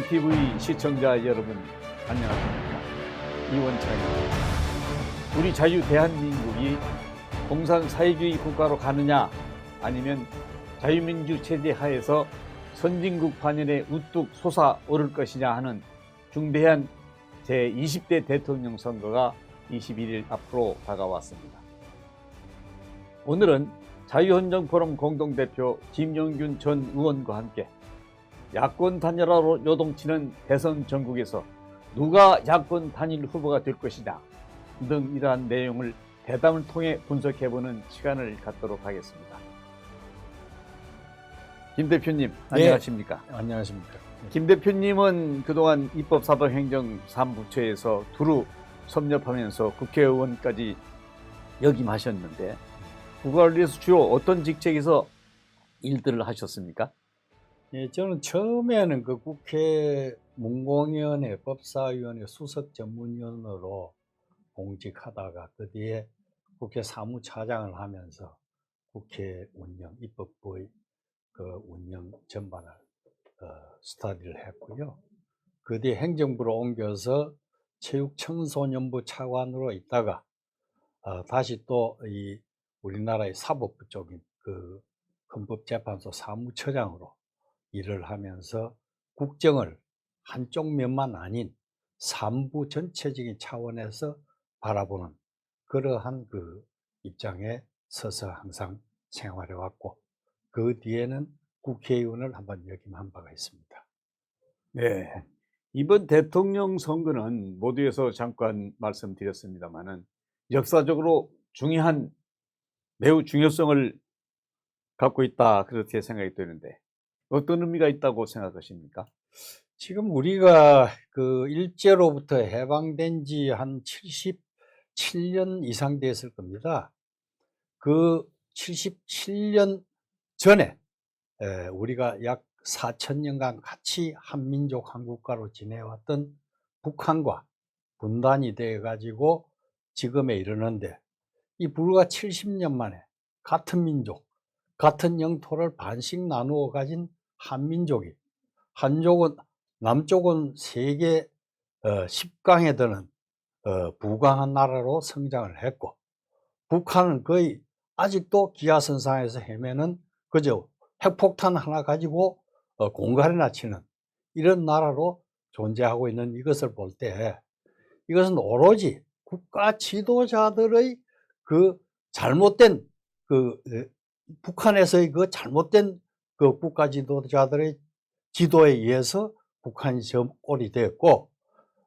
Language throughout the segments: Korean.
한국TV 시청자 여러분 안녕하십니까. 이원창입니다. 우리 자유 대한민국이 공산사회주의 국가로 가느냐 아니면 자유민주 체제 하에서 선진국 반열에 우뚝 솟아오를 것이냐 하는 중대한 제20대 대통령 선거가 21일 앞으로 다가왔습니다. 오늘은 자유헌정포럼 공동대표 김영균 전 의원과 함께 야권 단일화로 요동치는 대선 전국에서 누가 야권 단일 후보가 될 것이냐 등 이러한 내용을 대담을 통해 분석해보는 시간을 갖도록 하겠습니다. 김 대표님 안녕하십니까? 네, 안녕하십니까? 김 대표님은 그동안 입법사법행정 3부처에서 두루 섭렵하면서 국회의원까지 역임하셨는데 국가를 위해서 주로 어떤 직책에서 일들을 하셨습니까? 예, 저는 처음에는 그 국회 문공위원회 법사위원회 수석 전문위원으로 공직하다가 그 뒤에 국회 사무차장을 하면서 국회 운영, 입법부의 그 운영 전반을 스터디를 했고요. 그 뒤에 행정부로 옮겨서 체육청소년부 차관으로 있다가 다시 또 이 우리나라의 사법부 쪽인 그 헌법재판소 사무처장으로 일을 하면서 국정을 한쪽 면만 아닌 삼부 전체적인 차원에서 바라보는 그러한 그 입장에 서서 항상 생활해 왔고 그 뒤에는 국회의원을 한번 역임한 바가 있습니다. 네. 이번 대통령 선거는 모두에서 잠깐 말씀드렸습니다마는 역사적으로 중요한 매우 중요성을 갖고 있다 그렇게 생각이 되는데 어떤 의미가 있다고 생각하십니까? 지금 우리가 그 일제로부터 해방된 지 한 77년 이상 됐을 겁니다. 그 77년 전에 우리가 약 4,000년간 같이 한민족 한국가로 지내왔던 북한과 분단이 돼 가지고 지금에 이르는데 이 불과 70년 만에 같은 민족, 같은 영토를 반씩 나누어 가진 한민족이 한쪽은 남쪽은 세계 10강에 드는 부강한 나라로 성장을 했고 북한은 거의 아직도 기하선상에서 헤매는 그저 핵폭탄 하나 가지고 공갈이나 치는 이런 나라로 존재하고 있는 이것을 볼 때 이것은 오로지 국가 지도자들의 그 잘못된 그 북한에서의 그 잘못된 그 국가 지도자들의 지도에 의해서 북한이 저 꼴이 되었고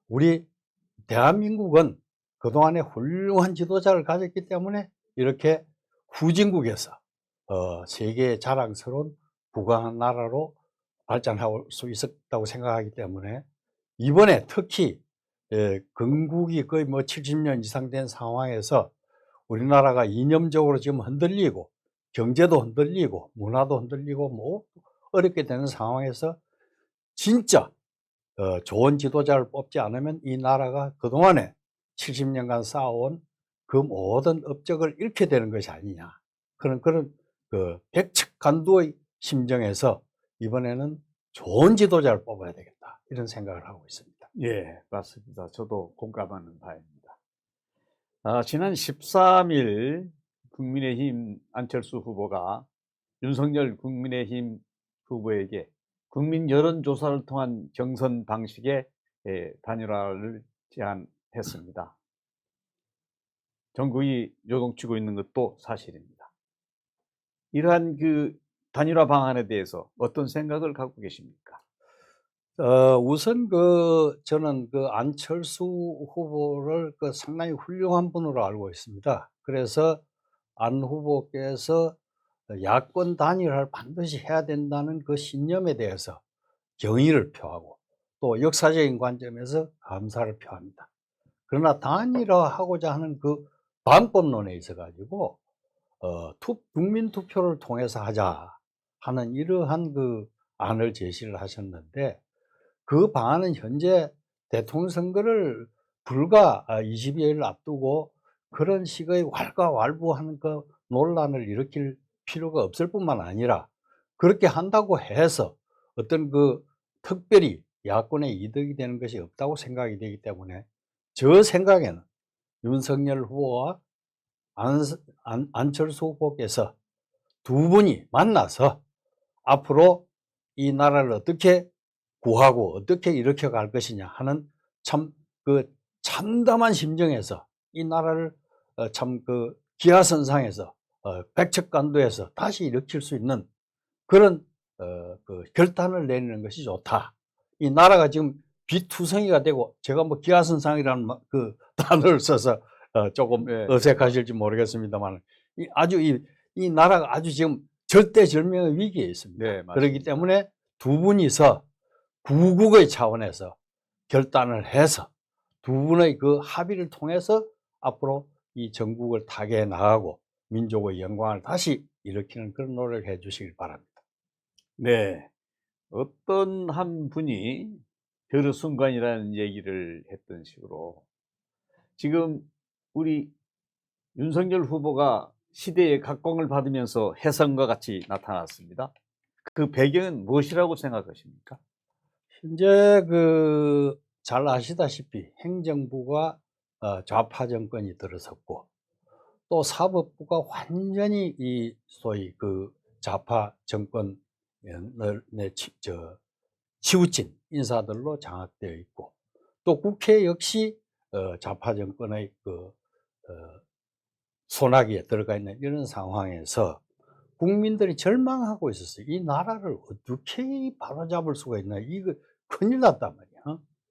우리 대한민국은 그동안에 훌륭한 지도자를 가졌기 때문에 이렇게 후진국에서 세계의 자랑스러운 부강한 나라로 발전할 수 있었다고 생각하기 때문에 이번에 특히 건국이 거의 뭐 70년 이상 된 상황에서 우리나라가 이념적으로 지금 흔들리고 경제도 흔들리고 문화도 흔들리고 뭐 어렵게 되는 상황에서 진짜 좋은 지도자를 뽑지 않으면 이 나라가 그동안에 70년간 쌓아온 그 모든 업적을 잃게 되는 것이 아니냐. 그런 그 백척간두의 심정에서 이번에는 좋은 지도자를 뽑아야 되겠다. 이런 생각을 하고 있습니다. 예, 맞습니다. 저도 공감하는 바입니다. 지난 13일 국민의힘 안철수 후보가 윤석열 국민의힘 후보에게 국민 여론조사를 통한 경선 방식의 단일화를 제안했습니다. 전국이 요동치고 있는 것도 사실입니다. 이러한 그 단일화 방안에 대해서 어떤 생각을 갖고 계십니까? 우선 저는 안철수 후보를 상당히 훌륭한 분으로 알고 있습니다. 그래서 안 후보께서 야권 단일화를 반드시 해야 된다는 그 신념에 대해서 경의를 표하고 또 역사적인 관점에서 감사를 표합니다. 그러나 단일화하고자 하는 그 방법론에 있어 가지고 국민 투표를 통해서 하자 하는 이러한 그 안을 제시를 하셨는데 그 방안은 현재 대통령 선거를 불과 20여일 앞두고 그런 식의 왈가왈부하는 그 논란을 일으킬 필요가 없을 뿐만 아니라 그렇게 한다고 해서 어떤 그 특별히 야권에 이득이 되는 것이 없다고 생각이 되기 때문에 저 생각에는 윤석열 후보와 안철수 후보께서 두 분이 만나서 앞으로 이 나라를 어떻게 구하고 어떻게 일으켜 갈 것이냐 하는 참 그 참담한 심정에서 이 나라를 참 그 기하선상에서 백척간도에서 다시 일으킬 수 있는 그런 그 결단을 내리는 것이 좋다. 이 나라가 지금 비투성이가 되고, 제가 뭐 기하선상이라는 그 단어를 써서 조금 네. 어색하실지 모르겠습니다만, 아주 이 나라가 아주 지금 절대절명의 위기에 있습니다. 네, 맞습니다. 그렇기 때문에 두 분이서 구국의 차원에서 결단을 해서 두 분의 그 합의를 통해서 앞으로 이 전국을 타개해 나가고 민족의 영광을 다시 일으키는 그런 노력을 해 주시길 바랍니다. 네. 어떤 한 분이 별의 순간이라는 얘기를 했던 식으로 지금 우리 윤석열 후보가 시대의 각광을 받으면서 혜성과 같이 나타났습니다. 그 배경은 무엇이라고 생각하십니까? 현재 그 잘 아시다시피 행정부가 좌파 정권이 들어섰고, 또 사법부가 완전히 이 소위 그 좌파 정권에 치우친 인사들로 장악되어 있고, 또 국회 역시 좌파 정권의 그 소나기에 들어가 있는 이런 상황에서 국민들이 절망하고 있었어요. 이 나라를 어떻게 바로잡을 수가 있나, 이거 큰일 났단 말이야.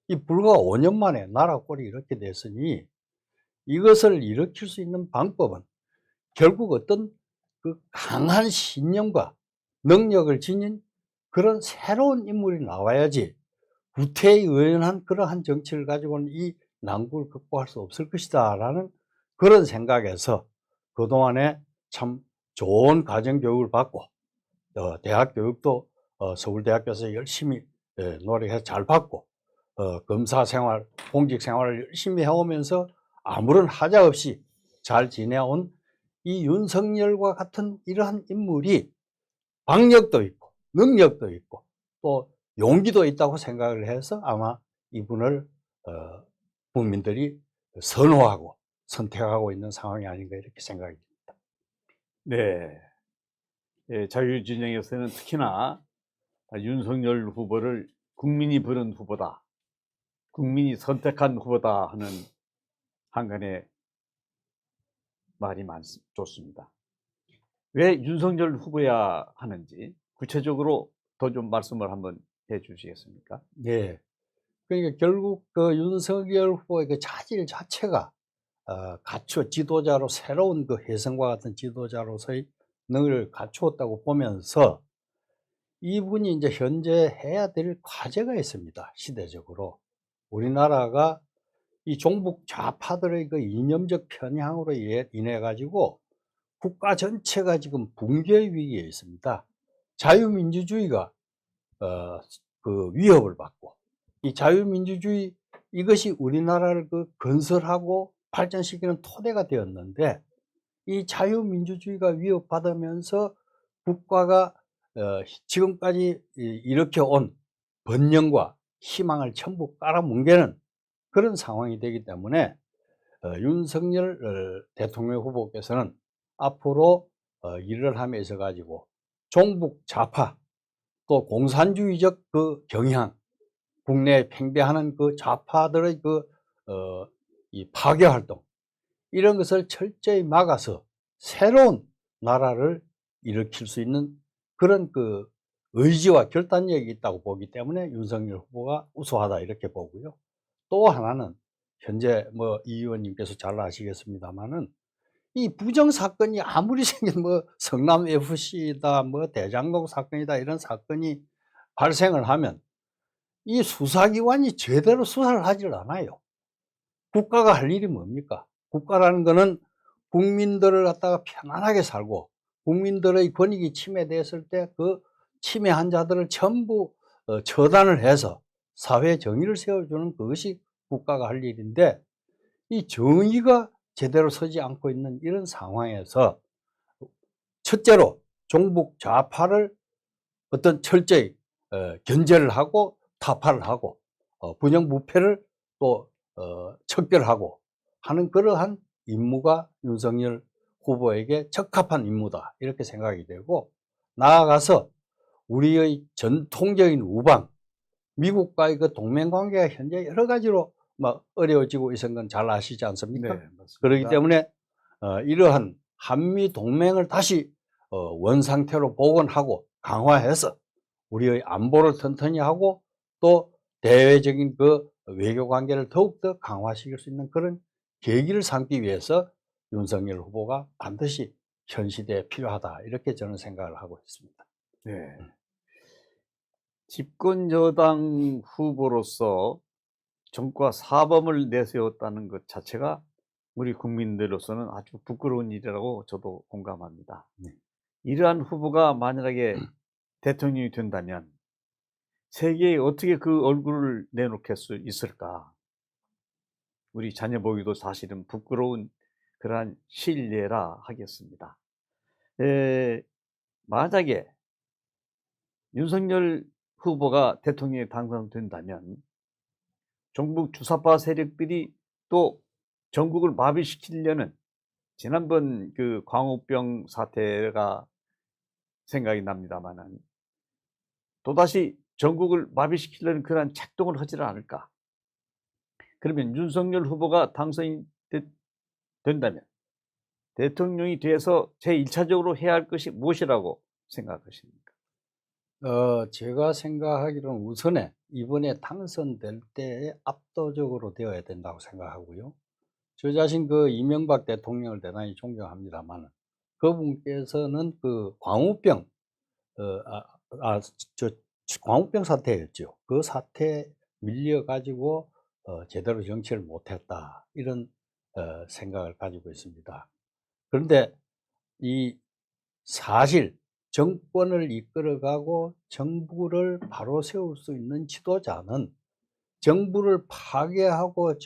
이 불과 5년 만에 나라 꼴이 이렇게 됐으니 이것을 일으킬 수 있는 방법은 결국 어떤 그 강한 신념과 능력을 지닌 그런 새로운 인물이 나와야지 구태의연한 그러한 정치를 가지고는 이 난국을 극복할 수 없을 것이다 라는 그런 생각에서 그동안에 참 좋은 가정교육을 받고, 대학 교육도 서울대학교에서 열심히 노력해서 잘 받고, 검사 생활, 공직 생활을 열심히 해오면서 아무런 하자 없이 잘 지내온 이 윤석열과 같은 이러한 인물이 박력도 있고 능력도 있고 또 용기도 있다고 생각을 해서 아마 이분을 국민들이 선호하고 선택하고 있는 상황이 아닌가 이렇게 생각이 듭니다. 네. 예, 자유진영에서는 특히나 윤석열 후보를 국민이 부른 후보다, 국민이 선택한 후보다 하는 한간의 말이 좋습니다. 왜 윤석열 후보야 하는지 구체적으로 더 좀 말씀을 한번 해 주시겠습니까? 네. 그러니까 결국 그 윤석열 후보의 그 자질 자체가 지도자로 새로운 그 혜성과 같은 지도자로서의 능력을 갖추었다고 보면서 이분이 이제 현재 해야 될 과제가 있습니다. 시대적으로 우리나라가 이 종북 좌파들의 그 이념적 편향으로 인해 가지고 국가 전체가 지금 붕괴의 위기에 있습니다. 자유민주주의가 그 위협을 받고, 이 자유민주주의 이것이 우리나라를 그 건설하고 발전시키는 토대가 되었는데, 이 자유민주주의가 위협받으면서 국가가 지금까지 일으켜온 번영과 희망을 전부 깔아뭉개는 그런 상황이 되기 때문에 윤석열 대통령 후보께서는 앞으로 일을 함에 있어 가지고 종북 좌파 또 공산주의적 그 경향, 국내에 팽배하는 그 좌파들의 이 파괴 활동, 이런 것을 철저히 막아서 새로운 나라를 일으킬 수 있는 그런 그 의지와 결단력이 있다고 보기 때문에 윤석열 후보가 우수하다 이렇게 보고요. 또 하나는 현재 뭐 이 의원님께서 잘 아시겠습니다만은 이 부정 사건이 아무리 생긴 뭐 성남 FC다 뭐 대장동 사건이다 이런 사건이 발생을 하면 이 수사기관이 제대로 수사를 하질 않아요. 국가가 할 일이 뭡니까? 국가라는 거는 국민들을 갖다가 편안하게 살고 국민들의 권익이 침해됐을 때 그 침해한 자들을 전부 처단을 해서 사회 정의를 세워주는 그것이 국가가 할 일인데, 이 정의가 제대로 서지 않고 있는 이런 상황에서 첫째로 종북 좌파를 어떤 철저히 견제를 하고 타파를 하고 부정부패를 또 척결하고 하는 그러한 임무가 윤석열 후보에게 적합한 임무다 이렇게 생각이 되고, 나아가서 우리의 전통적인 우방, 미국과의 그 동맹관계가 현재 여러 가지로 막 어려워지고 있는 건 잘 아시지 않습니까? 네, 맞습니다. 그렇기 때문에 이러한 한미 동맹을 다시 원상태로 복원하고 강화해서 우리의 안보를 튼튼히 하고 또 대외적인 그 외교 관계를 더욱더 강화시킬 수 있는 그런 계기를 삼기 위해서 윤석열 후보가 반드시 현 시대에 필요하다 이렇게 저는 생각을 하고 있습니다. 네. 집권 여당 후보로서 정과 사범을 내세웠다는 것 자체가 우리 국민들로서는 아주 부끄러운 일이라고 저도 공감합니다. 네. 이러한 후보가 만약에 대통령이 된다면 세계에 어떻게 그 얼굴을 내놓을 수 있을까? 우리 자녀 보기도 사실은 부끄러운 그러한 실례라 하겠습니다. 만약에 윤석열 후보가 대통령에 당선된다면 종북 주사파 세력들이 또 전국을 마비시키려는, 지난번 그 광우병 사태가 생각이 납니다만은 또다시 전국을 마비시키려는 그러한 작동을 하지는 않을까. 그러면 윤석열 후보가 당선이 된다면 대통령이 돼서 제1차적으로 해야 할 것이 무엇이라고 생각하십니까? 제가 생각하기로는 우선에 이번에 당선될 때에 압도적으로 되어야 된다고 생각하고요. 저 자신 그 이명박 대통령을 대단히 존경합니다만 그분께서는 그 광우병 저 광우병 사태였죠. 그 사태에 밀려 가지고 제대로 정치를 못했다 이런 생각을 가지고 있습니다. 그런데 이 사실 정권을 이끌어가고 정부를 바로 세울 수 있는 지도자는 정부를 파괴하고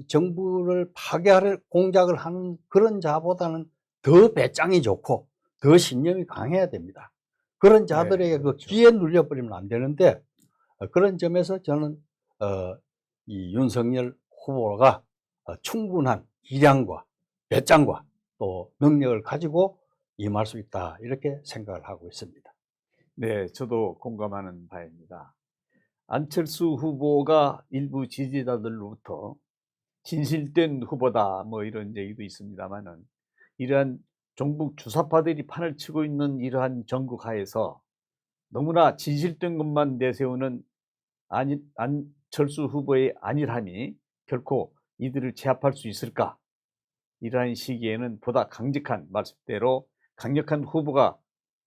정부를 파괴할 공작을 하는 그런 자보다는 더 배짱이 좋고 더 신념이 강해야 됩니다. 그런 자들에게 그 그렇죠. 기에 눌려버리면 안 되는데, 그런 점에서 저는 이 윤석열 후보가 충분한 기량과 배짱과 또 능력을 가지고 임할 수 있다 이렇게 생각을 하고 있습니다. 네, 저도 공감하는 바입니다. 안철수 후보가 일부 지지자들로부터 진실된 후보다 뭐 이런 얘기도 있습니다만은, 이러한 종북 주사파들이 판을 치고 있는 이러한 정국 하에서 너무나 진실된 것만 내세우는 안철수 후보의 안일함이 결코 이들을 제압할 수 있을까? 이러한 시기에는 보다 강직한, 말씀대로 강력한 후보가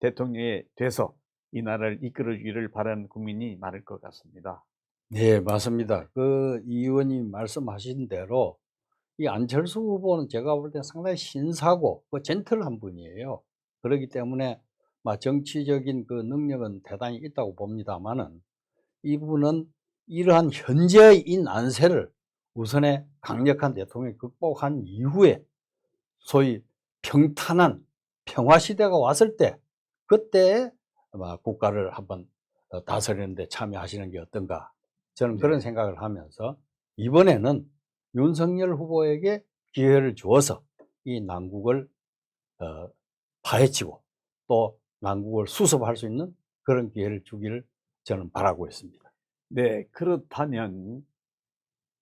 대통령이 돼서 이 나라를 이끌어주기를 바라는 국민이 많을 것 같습니다. 네, 맞습니다. 이 의원님 말씀하신 대로 이 안철수 후보는 제가 볼 때 상당히 신사고 젠틀한 분이에요. 그렇기 때문에 정치적인 그 능력은 대단히 있다고 봅니다만은 이분은 이러한 현재의 이 난세를 우선에 강력한 대통령이 극복한 이후에 소위 평탄한 평화 시대가 왔을 때 그때 아마 국가를 한번 다스리는 데 참여하시는 게 어떤가, 저는 그런 네. 생각을 하면서 이번에는 윤석열 후보에게 기회를 주어서 이 난국을 파헤치고 또 난국을 수습할 수 있는 그런 기회를 주기를 저는 바라고 있습니다. 네, 그렇다면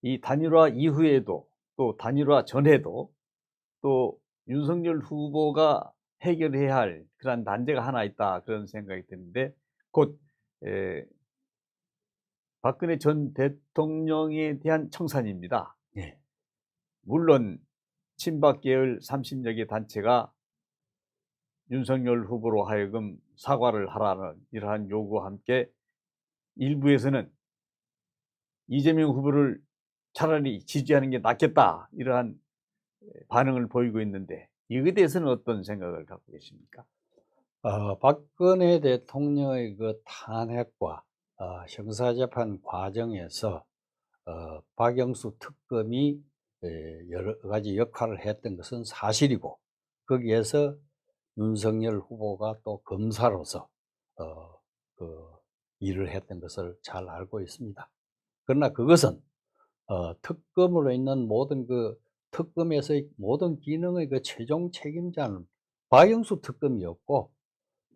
이 단일화 이후에도 또 단일화 전에도 또 윤석열 후보가 해결해야 할 그런 난제가 하나 있다, 그런 생각이 드는데, 곧 에, 박근혜 전 대통령에 대한 청산입니다. 예. 물론 친박 계열 30여 개 단체가 윤석열 후보로 하여금 사과를 하라는 이러한 요구와 함께 일부에서는 이재명 후보를 차라리 지지하는 게 낫겠다, 이러한 반응을 보이고 있는데, 이에 대해서는 어떤 생각을 갖고 계십니까? 박근혜 대통령의 그 탄핵과 형사재판 과정에서 박영수 특검이 여러 가지 역할을 했던 것은 사실이고, 거기에서 윤석열 후보가 또 검사로서 어, 그 일을 했던 것을 잘 알고 있습니다. 그러나 그것은 특검으로 있는 모든 그 특검에서의 모든 기능의 그 최종 책임자는 박영수 특검이었고,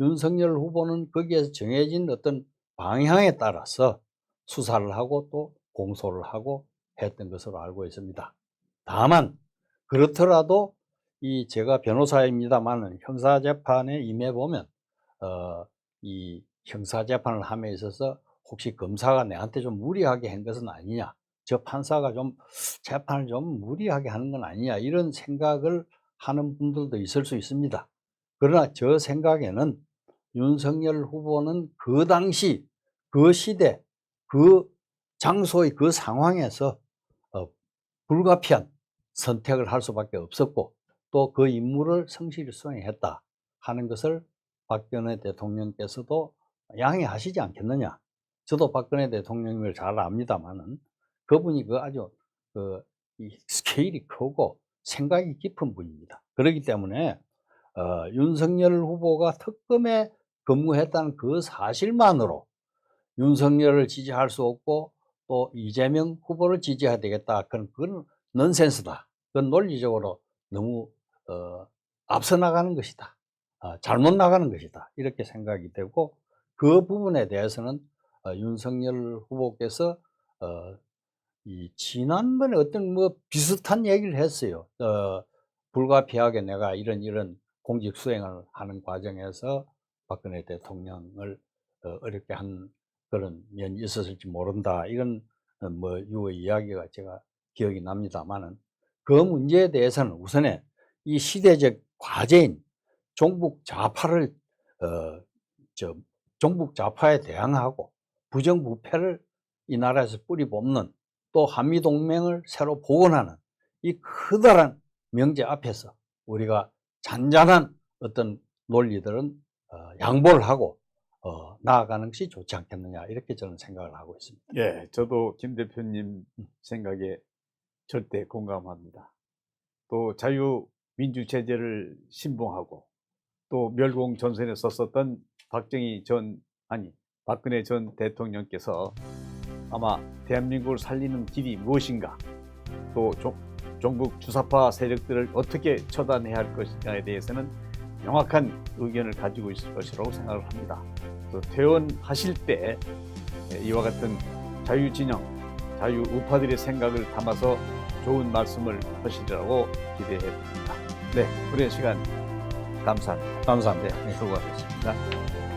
윤석열 후보는 거기에서 정해진 어떤 방향에 따라서 수사를 하고 또 공소를 하고 했던 것으로 알고 있습니다. 다만 그렇더라도 이 제가 변호사입니다만은 형사재판에 임해 보면 이 형사재판을 함에 있어서 혹시 검사가 내한테 좀 무리하게 한 것은 아니냐, 저 판사가 좀 재판을 좀 무리하게 하는 건 아니냐, 이런 생각을 하는 분들도 있을 수 있습니다. 그러나 저 생각에는 윤석열 후보는 그 당시 그 시대 그 장소의 그 상황에서 불가피한 선택을 할 수밖에 없었고, 또 그 임무를 성실히 수행했다 하는 것을 박근혜 대통령께서도 양해하시지 않겠느냐. 저도 박근혜 대통령을 잘 압니다만은 그분이 그 아주 이 스케일이 크고 생각이 깊은 분입니다. 그렇기 때문에 윤석열 후보가 특검에 근무했다는 그 사실만으로 윤석열을 지지할 수 없고 또 이재명 후보를 지지해야 되겠다, 그건 넌센스다. 그건 논리적으로 너무 앞서 나가는 것이다. 잘못 나가는 것이다. 이렇게 생각이 되고, 그 부분에 대해서는 윤석열 후보께서 이 지난번에 어떤 뭐 비슷한 얘기를 했어요. 불가피하게 내가 이런 공직 수행을 하는 과정에서 박근혜 대통령을 어렵게 한 그런 면이 있었을지 모른다. 이런 뭐 유의 이야기가 제가 기억이 납니다만은, 그 문제에 대해서는 우선에 이 시대적 과제인 종북 좌파를 종북 좌파에 대항하고 부정부패를 이 나라에서 뿌리 뽑는, 또 한미동맹을 새로 복원하는 이 커다란 명제 앞에서 우리가 잔잔한 어떤 논리들은 양보를 하고 나아가는 것이 좋지 않겠느냐, 이렇게 저는 생각을 하고 있습니다. 예, 저도 김 대표님 생각에 절대 공감합니다. 또 자유민주체제를 신봉하고 또 멸공전선에 썼었던 박근혜 전 대통령께서 아마 대한민국을 살리는 길이 무엇인가, 또 종북 주사파 세력들을 어떻게 처단해야 할 것인가에 대해서는 명확한 의견을 가지고 있을 것이라고 생각을 합니다. 또 퇴원하실 때 이와 같은 자유진영, 자유우파들의 생각을 담아서 좋은 말씀을 하시리라고 기대해 봅니다. 네, 오랜 시간 감사합니다. 감사합니다. 네, 수고하셨습니다.